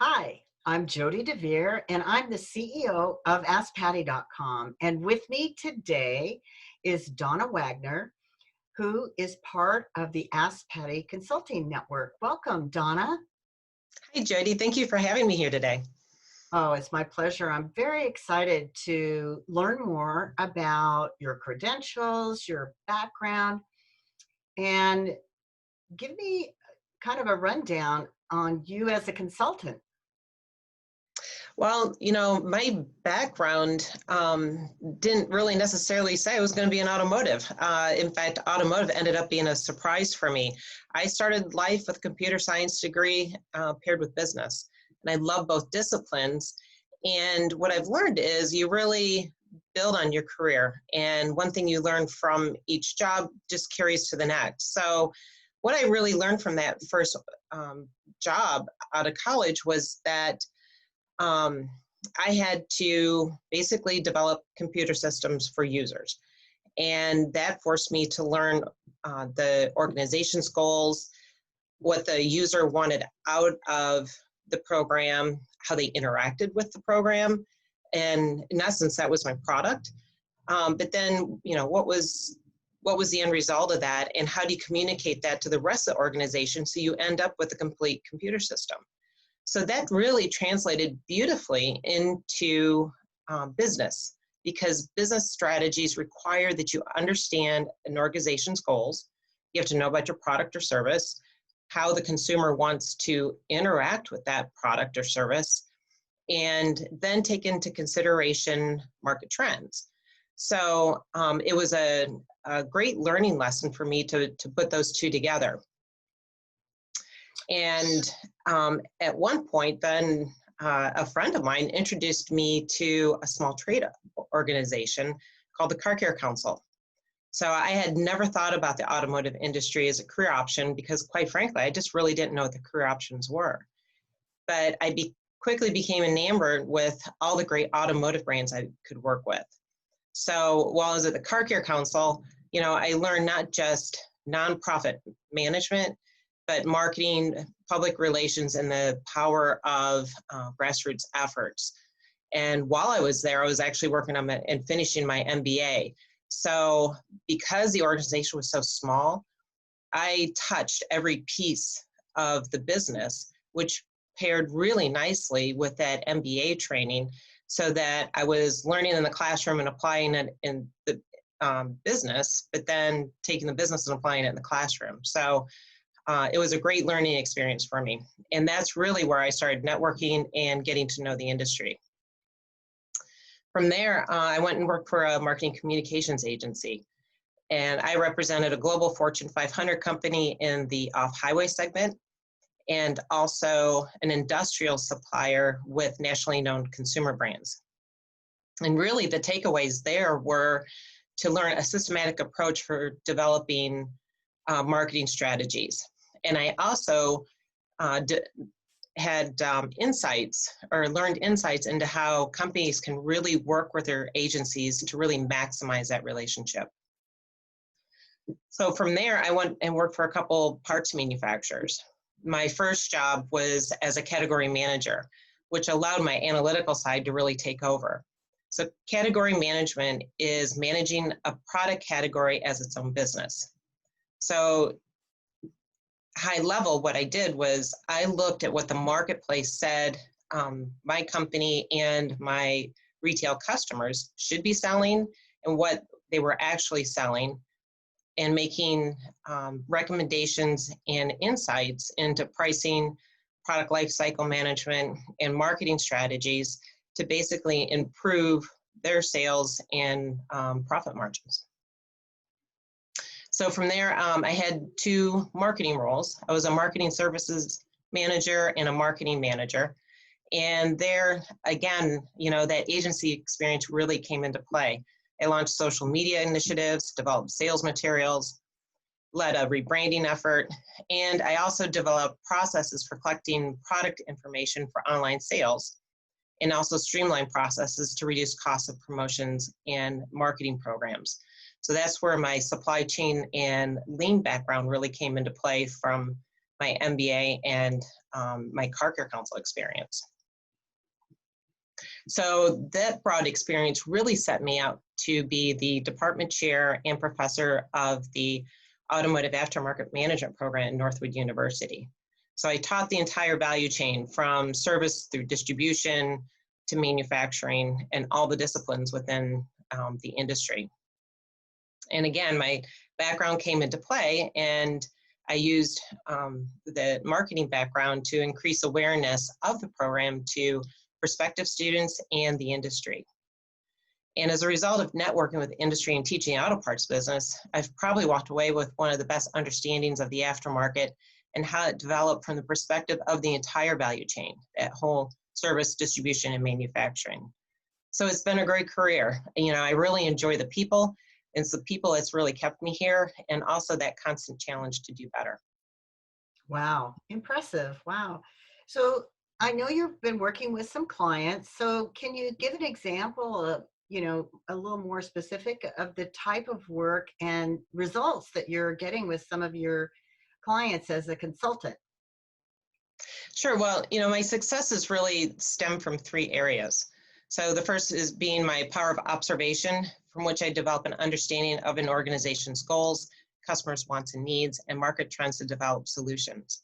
Hi, I'm Jody DeVere, and I'm the CEO of AskPatty.com. And with me today is Donna Wagner, who is part of the Ask Patty Consulting Network. Welcome, Donna. Hi, Jody. Thank you for having me here today. Oh, it's my pleasure. I'm very excited to learn more about your credentials, your background, and give me kind of a rundown on you as a consultant. Well, my background didn't really necessarily say I was going to be in automotive. In fact, automotive ended up being a surprise for me. I started life with a computer science degree paired with business, and I love both disciplines. And what I've learned is you really build on your career. And one thing you learn from each job just carries to the next. So what I really learned from that first job out of college was that I had to basically develop computer systems for users. And that forced me to learn the organization's goals, what the user wanted out of the program, how they interacted with the program. And in essence, that was my product. But then, what was the end result of that, and how do you communicate that to the rest of the organization so you end up with a complete computer system? So that really translated beautifully into business, because business strategies require that you understand an organization's goals. You have to know about your product or service, how the consumer wants to interact with that product or service, and then take into consideration market trends. So it was a great learning lesson for me to put those two together. And at one point, then a friend of mine introduced me to a small trade organization called the Car Care Council. So I had never thought about the automotive industry as a career option because, quite frankly, I just really didn't know what the career options were. But I quickly became enamored with all the great automotive brands I could work with. So while I was at the Car Care Council, I learned not just nonprofit management, but marketing, public relations, and the power of grassroots efforts. And while I was there, I was actually working on and finishing my MBA. So because the organization was so small, I touched every piece of the business, which paired really nicely with that MBA training, so that I was learning in the classroom and applying it in the business, but then taking the business and applying it in the classroom. So it was a great learning experience for me. And that's really where I started networking and getting to know the industry. From there, I went and worked for a marketing communications agency. And I represented a global Fortune 500 company in the off-highway segment, and also an industrial supplier with nationally known consumer brands. And really the takeaways there were to learn a systematic approach for developing marketing strategies. And I also had insights, or learned insights into how companies can really work with their agencies to really maximize that relationship. So from there, I went and worked for a couple parts manufacturers. My first job was as a category manager, which allowed my analytical side to really take over. So category management is managing a product category as its own business. So high level, what I did was I looked at what the marketplace said my company and my retail customers should be selling and what they were actually selling, and making recommendations and insights into pricing, product lifecycle management, and marketing strategies to basically improve their sales and profit margins. So from there, I had two marketing roles. I was a marketing services manager and a marketing manager. And there, again, that agency experience really came into play. I launched social media initiatives, developed sales materials, led a rebranding effort, and I also developed processes for collecting product information for online sales, and also streamlined processes to reduce costs of promotions and marketing programs. So that's where my supply chain and lean background really came into play from my MBA and my car care council experience. So that broad experience really set me up to be the department chair and professor of the Automotive Aftermarket Management program at Northwood University. So I taught the entire value chain from service through distribution to manufacturing and all the disciplines within the industry. And again, my background came into play, and I used the marketing background to increase awareness of the program to prospective students and the industry. And as a result of networking with industry and teaching auto parts business, I've probably walked away with one of the best understandings of the aftermarket and how it developed from the perspective of the entire value chain, that whole service, distribution, and manufacturing. So it's been a great career. You know, I really enjoy the people. It's the people that's really kept me here, and also that constant challenge to do better. Wow, impressive. Wow. So I know you've been working with some clients. So can you give an example of, a little more specific of the type of work and results that you're getting with some of your clients as a consultant? Sure. Well, my successes really stem from three areas. So the first is being my power of observation, from which I develop an understanding of an organization's goals, customers' wants and needs, and market trends to develop solutions.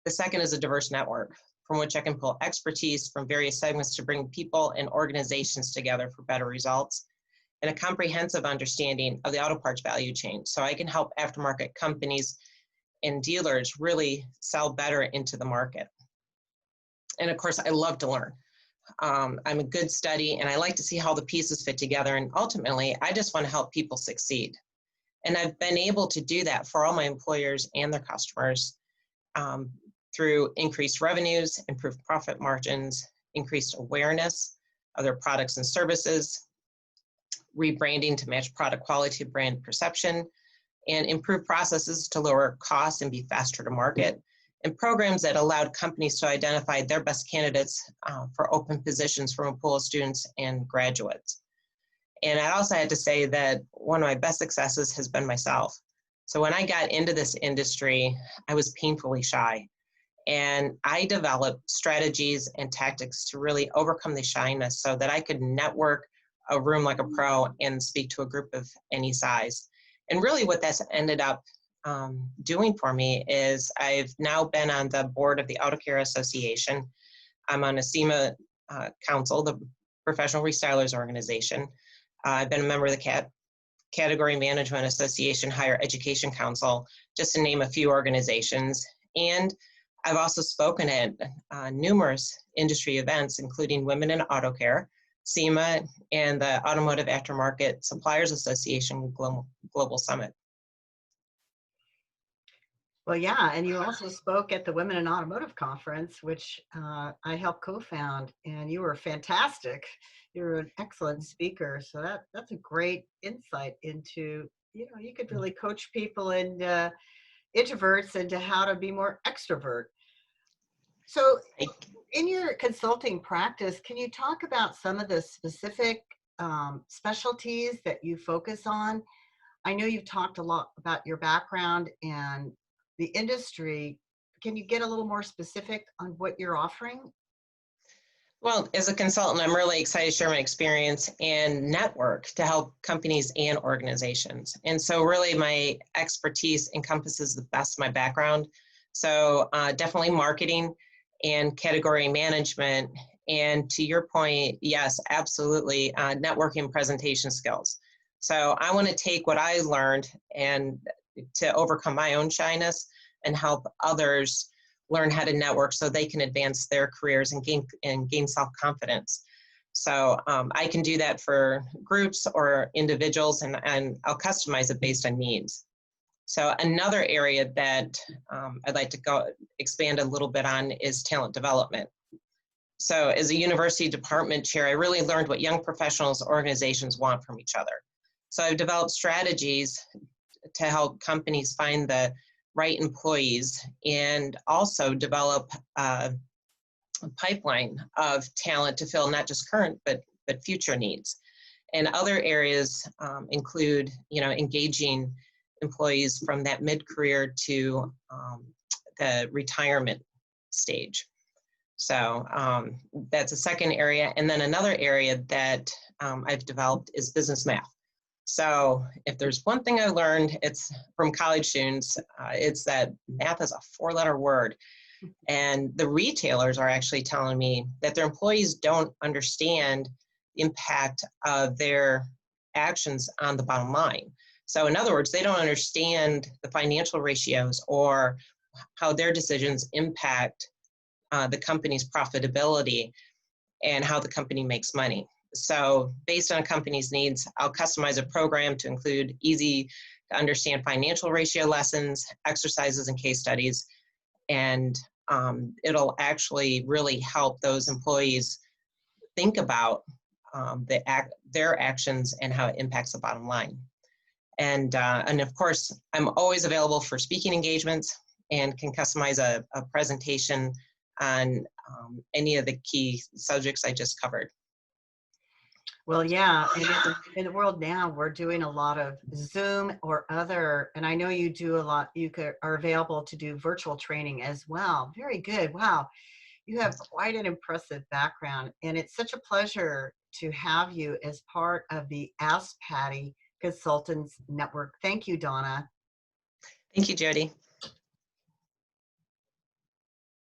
The second is a diverse network, from which I can pull expertise from various segments to bring people and organizations together for better results, and a comprehensive understanding of the auto parts value chain, so I can help aftermarket companies and dealers really sell better into the market. And of course, I love to learn. I'm a good study, and I like to see how the pieces fit together, and ultimately, I just want to help people succeed. And I've been able to do that for all my employers and their customers through increased revenues, improved profit margins, increased awareness of their products and services, rebranding to match product quality to brand perception, and improved processes to lower costs and be faster to market, and programs that allowed companies to identify their best candidates for open positions from a pool of students and graduates. And I also had to say that one of my best successes has been myself. So when I got into this industry, I was painfully shy. And I developed strategies and tactics to really overcome the shyness so that I could network a room like a pro and speak to a group of any size. And really what that's ended up doing for me is I've now been on the board of the Auto Care Association. I'm on a SEMA council, the Professional Restylers organization. I've been a member of the Category Management Association Higher Education Council, just to name a few organizations. And I've also spoken at numerous industry events, including Women in Auto Care, SEMA, and the Automotive Aftermarket Suppliers Association Global Summit. Well, yeah, and you also spoke at the Women in Automotive Conference, which I helped co-found, and you were fantastic. You're an excellent speaker, so that's a great insight into, you could really coach people and introverts into how to be more extrovert. So in your consulting practice, can you talk about some of the specific specialties that you focus on? I know you've talked a lot about your background and the industry. Can you get a little more specific on what you're offering? Well, as a consultant, I'm really excited to share my experience and network to help companies and organizations. And so really my expertise encompasses the best of my background. So definitely marketing and category management. And to your point, yes, absolutely, networking presentation skills. So I want to take what I learned and to overcome my own shyness and help others learn how to network so they can advance their careers and gain self-confidence. So I can do that for groups or individuals, and I'll customize it based on needs. So another area that I'd like to expand a little bit on is talent development. So as a university department chair, I really learned what young professionals organizations want from each other. So I've developed strategies to help companies find the right employees and also develop a pipeline of talent to fill not just current but future needs. And other areas include engaging employees from that mid-career to the retirement stage. So that's a second area. And then another area that I've developed is business math. So if there's one thing I learned, it's from college students, it's that math is a 4-letter word. And the retailers are actually telling me that their employees don't understand the impact of their actions on the bottom line. So in other words, they don't understand the financial ratios or how their decisions impact the company's profitability and how the company makes money. So based on a company's needs, I'll customize a program to include easy to understand financial ratio lessons, exercises, and case studies. And it'll actually really help those employees think about their actions and how it impacts the bottom line. And of course, I'm always available for speaking engagements and can customize a presentation on any of the key subjects I just covered. Well, yeah, and in the world now, we're doing a lot of Zoom or other, and I know you do a lot, are available to do virtual training as well. Very good. Wow. You have quite an impressive background, and it's such a pleasure to have you as part of the Ask Patty Consultants Network. Thank you, Donna. Thank you, Jody.